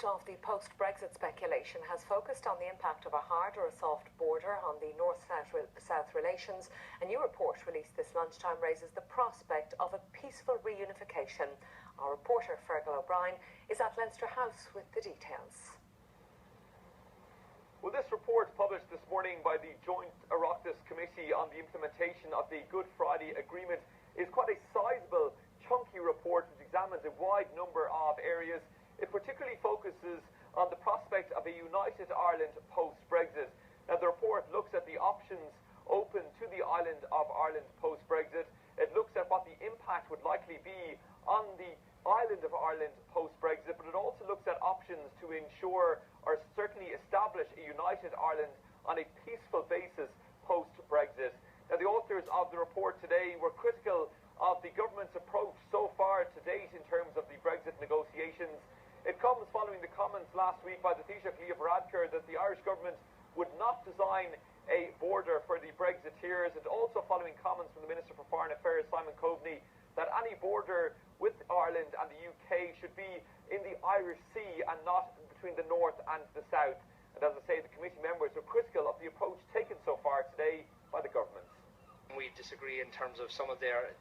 of the post-Brexit speculation has focused on the impact of a hard or a soft border on the North-South relations. A new report released this lunchtime raises the prospect of a peaceful reunification. Our reporter Fergal O'Brien is at Leinster House with the details. Well, this report published this morning by the Joint Oireachtas Committee on the implementation of the Good Friday Agreement is quite a sizable, chunky report which examines a wide number of areas. It particularly focuses on the prospect of a united Ireland post-Brexit. Now, the report looks at the options open to the island of Ireland post-Brexit. It looks at what the impact would likely be on the island of Ireland post-Brexit, but it also looks at options to ensure or certainly establish a united Ireland on a peaceful basis post-Brexit. Now, the authors of the report today were critical of the government's approach so far to date in terms of the Brexit negotiations. It comes following the comments last week by the Taoiseach Leo Varadkar that the Irish government would not design a border for the Brexiteers, and also following comments from the Minister for Foreign Affairs, Simon Coveney, that any border with Ireland and the UK should be in the Irish Sea and not between the north and the south. And as I say, the committee members are critical of the approach taken so far today by the government. We disagree in terms of some of their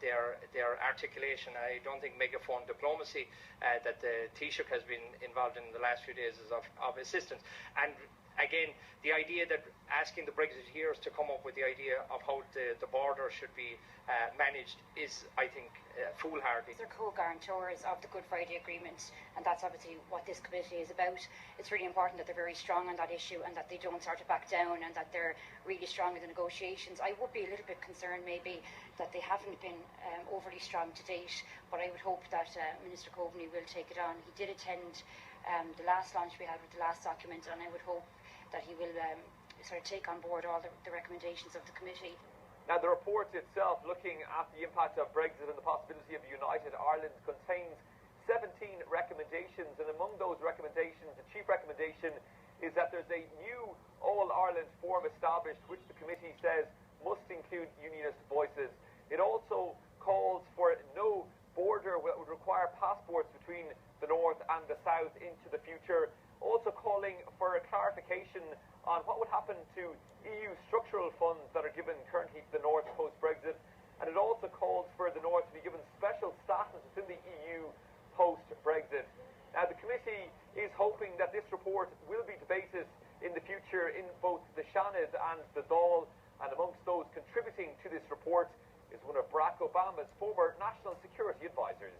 articulation. I don't think megaphone diplomacy that the Taoiseach has been involved in the last few days is of assistance. And again, the idea that asking the Brexiteers to come up with the idea of how the border should be managed is, I think, foolhardy. They're co-guarantors of the Good Friday Agreement, and that's obviously what this committee is about. It's really important that they're very strong on that issue and that they don't start to back down and that they're really strong in the negotiations. I would be a little bit concerned maybe that they haven't been overly strong to date, but I would hope that Minister Coveney will take it on. He did attend the last launch we had with the last document, and I would hope that he will sort of take on board all the recommendations of the committee. Now, the report itself, looking at the impact of Brexit and the possibility of a united Ireland, contains 17 recommendations, and among those recommendations, the chief recommendation is that there's a new All-Ireland Forum established, which the committee says must include unionist voices. It also calls for no border that would require passports between the north and the south into the future, also calling for a clarification on what would happen to EU structural funds that are given currently to the north post-Brexit, and it also calls for the north to be given special status within the EU post-Brexit. Now, the committee is hoping that this report will be debated in the future in both the Seanad and the Dáil, and amongst those contributing to this report is one of Barack Obama's former national security advisors.